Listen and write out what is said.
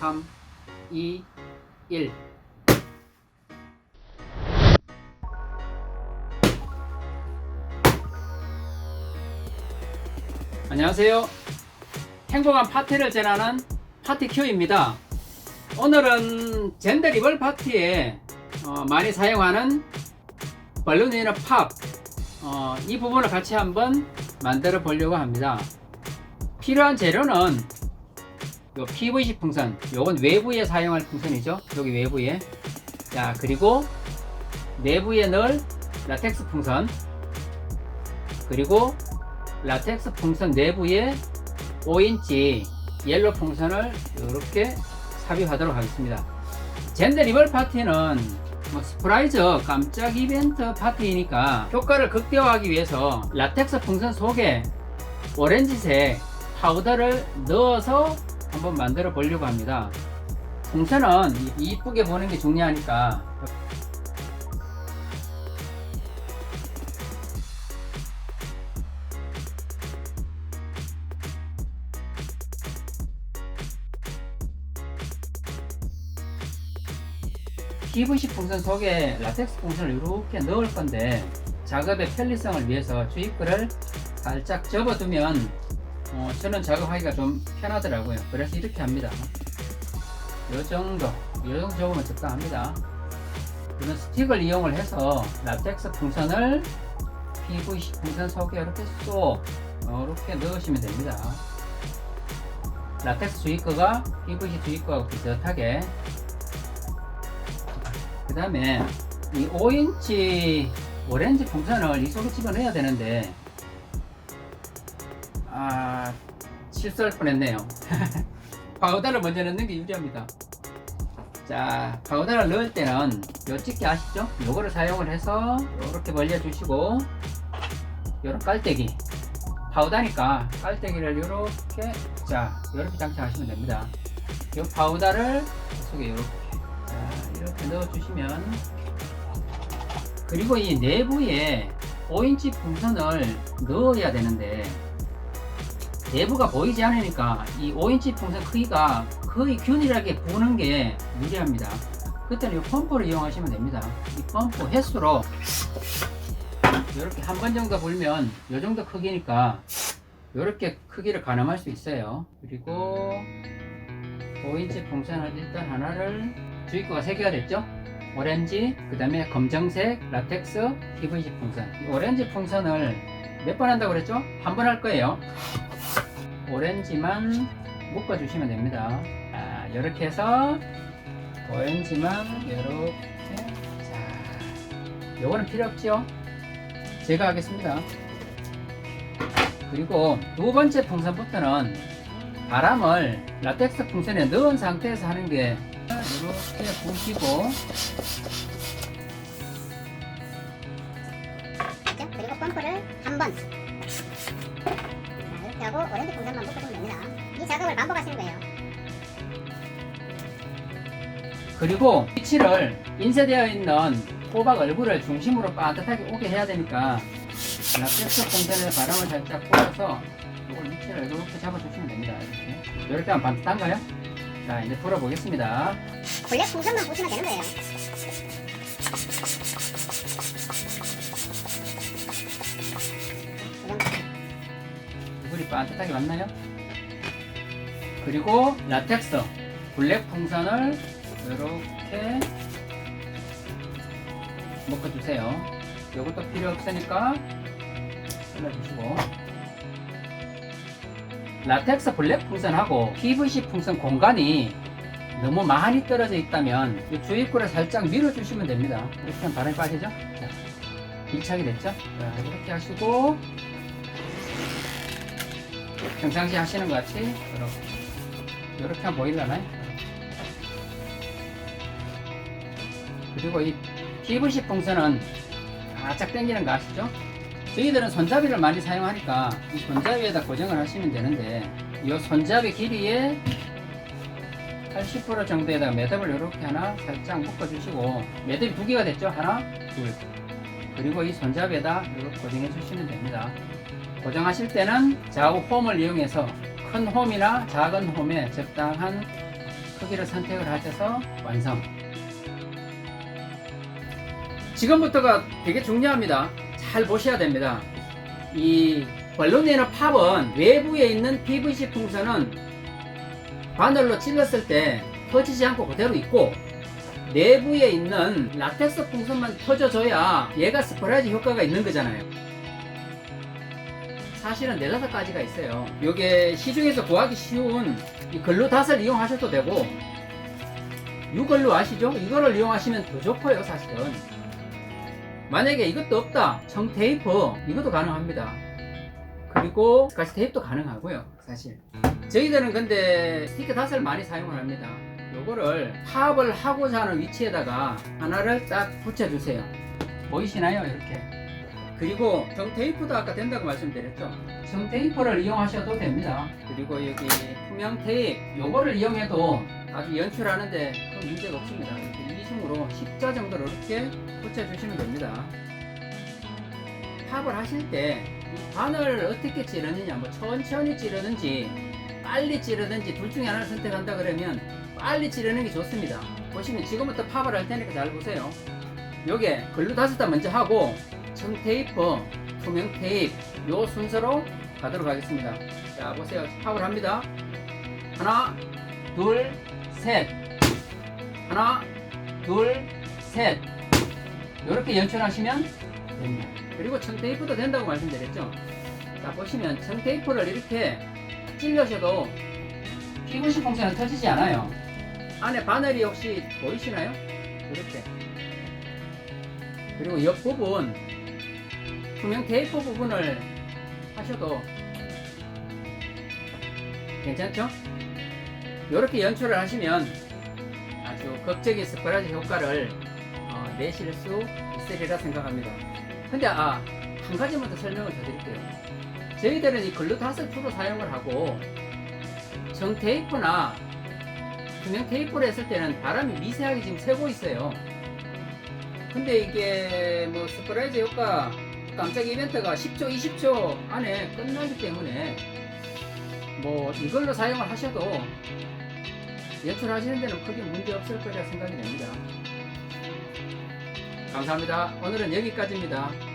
3, 2, 1. 안녕하세요. 행복한 파티를 전하는 파티큐입니다. 오늘은 젠더 리벌 파티에 많이 사용하는 발루니너 팝 이 부분을 같이 한번 만들어 보려고 합니다. 필요한 재료는 요 PVC 풍선, 요건 외부에 사용할 풍선이죠. 여기 외부에. 자, 그리고 내부에 넣을 라텍스 풍선, 그리고 라텍스 풍선 내부에 5인치 옐로 풍선을 이렇게 삽입하도록 하겠습니다. 젠더 리벌 파티는 스프라이즈 깜짝 이벤트 파티이니까 효과를 극대화하기 위해서 라텍스 풍선 속에 오렌지색 파우더를 넣어서 한번 만들어 보려고 합니다. 풍선은 이쁘게 보는 게 중요하니까 PVC 풍선 속에 라텍스 풍선을 이렇게 넣을 건데 작업의 편리성을 위해서 주입구를 살짝 접어두면 저는 작업하기가 좀 편하더라고요. 그래서 이렇게 합니다. 요 정도 접으면 적당합니다. 이런 스틱을 이용을 해서 라텍스 풍선을 PVC 풍선 속에 이렇게 쏙 이렇게 넣으시면 됩니다. 라텍스 주입구가 PVC 주입구하고 비슷하게. 그 다음에 이 5인치 오렌지 풍선을 이 속에 집어넣어야 되는데 실수할 뻔했네요. 파우더를 먼저 넣는 게 유리합니다. 자, 파우더를 넣을 때는 요 집게 아시죠? 요거를 사용을 해서 이렇게 벌려주시고 요런 깔때기, 파우더니까 깔때기를 이렇게 장착하시면 됩니다. 요 파우더를 속에 이렇게 넣어주시면, 그리고 이 내부에 5인치 풍선을 넣어야 되는데 내부가 보이지 않으니까 이 5인치 풍선 크기가 거의 균일하게 부는 게 유리합니다. 그때는 이 펌프를 이용하시면 됩니다. 이 펌프 횟수로 이렇게 한 번 정도 불면 이 정도 크기니까 이렇게 크기를 가늠할 수 있어요. 그리고 5인치 풍선을 일단 하나를, 주입구가 3개가 됐죠? 오렌지, 그 다음에 검정색 라텍스 PVC 풍선. 이 오렌지 풍선을 몇 번 한다고 그랬죠? 한 번 할 거예요. 오렌지만 묶어주시면 됩니다. 자, 이렇게 해서 오렌지만 이렇게. 자, 요거는 필요 없죠? 제가 하겠습니다. 그리고 두 번째 풍선부터는 바람을 라텍스 풍선에 넣은 상태에서 하는 게, 이렇게 부시고, 그리고 펌프를 한 번 이렇게 하고 오렌지 풍선만 묶어주면 됩니다. 이 작업을 반복하시는 거예요. 그리고 위치를 인쇄되어 있는 호박 얼굴을 중심으로 반듯하게 오게 해야 되니까 라텍스 풍선에 바람을 살짝 불어서 이걸 위치를 이렇게 잡아주시면 됩니다. 이렇게 하면 반듯한가요? 자, 이제 불어보겠습니다. 블랙 풍선만 보시면 되는 거예요. 얼굴이 반듯하게 맞나요? 그리고 라텍스 블랙 풍선을 이렇게 묶어주세요. 이것도 필요 없으니까 잘라주시고, 라텍스 블랙 풍선하고 PVC 풍선 공간이 너무 많이 떨어져 있다면 이 주입구를 살짝 밀어주시면 됩니다. 이렇게 하면 바람이 빠지죠? 자, 밀착이 됐죠? 자, 이렇게 하시고 평상시 하시는 것 같이 이렇게 하면 보이려나요? 그리고 이 PVC 풍선은 바짝 당기는 거 아시죠? 저희들은 손잡이를 많이 사용하니까 이 손잡이에다 고정을 하시면 되는데, 이 손잡이 길이의 80% 정도에다가 매듭을 이렇게 하나 살짝 묶어주시고, 매듭이 2개가 됐죠? 하나, 둘. 그리고 이 손잡이에다 이렇게 고정해 주시면 됩니다. 고정하실 때는 좌우 홈을 이용해서 큰 홈이나 작은 홈에 적당한 크기를 선택을 하셔서 완성. 지금부터가 되게 중요합니다. 잘 보셔야 됩니다. 이 벌룬내는 팝은 외부에 있는 PVC 풍선은 바늘로 찔렀을 때 터지지 않고 그대로 있고, 내부에 있는 라텍스 풍선만 터져줘야 얘가 스프라이즈 효과가 있는 거잖아요. 사실은 4-5가지가 있어요. 요게 시중에서 구하기 쉬운 이 글루닷을 이용하셔도 되고, 유글루 아시죠? 이거를 이용하시면 더 좋고요. 사실은 만약에 이것도 없다, 청테이프 이것도 가능합니다. 그리고 스카치 테이프도 가능하고요. 사실 저희들은 근데 스티커 닷을 많이 사용을 합니다. 요거를 팝을 하고자 하는 위치에다가 하나를 딱 붙여주세요. 보이시나요? 이렇게. 그리고 정테이프도 아까 된다고 말씀드렸죠. 정테이프를 이용하셔도 됩니다. 그리고 여기 투명 테이프 요거를 이용해도 아주 연출하는데 큰 문제가 없습니다. 이렇게 이중으로 십자 정도로 이렇게 붙여주시면 됩니다. 팝을 하실 때 이 바늘을 어떻게 찌르느냐, 뭐 천천히 찌르는지 빨리 찌르든지 둘 중에 하나를 선택한다 그러면 빨리 찌르는 게 좋습니다. 보시면 지금부터 팝을 할 테니까 잘 보세요. 요게 글루닷을 먼저 하고 청테이프, 투명 테이프 요 순서로 가도록 하겠습니다. 자 보세요. 팝을 합니다. 하나 둘 셋, 하나 둘 셋, 요렇게 연출하시면 됩니다. 그리고 청테이프도 된다고 말씀드렸죠. 자 보시면 청테이프를 이렇게 찔러셔도 PVC 풍선은 터지지 않아요. 안에 바늘이 혹시 보이시나요? 이렇게. 그리고 옆부분 투명 테이프 부분을 하셔도 괜찮죠? 이렇게 연출을 하시면 아주 극적인 스프라이즈 효과를 내실 수 있으리라 생각합니다. 근데 한 가지만 더 설명을 더 드릴게요. 저희들은 이 글루닷을 주로 사용을 하고 정테이프나 투명 테이프를 했을 때는 바람이 미세하게 지금 새고 있어요. 근데 이게 뭐 스프라이즈 효과 깜짝 이벤트가 10초 20초 안에 끝나기 때문에 뭐 이걸로 사용을 하셔도 연출하시는 데는 크게 문제 없을 거라 생각이 됩니다. 감사합니다. 오늘은 여기까지입니다.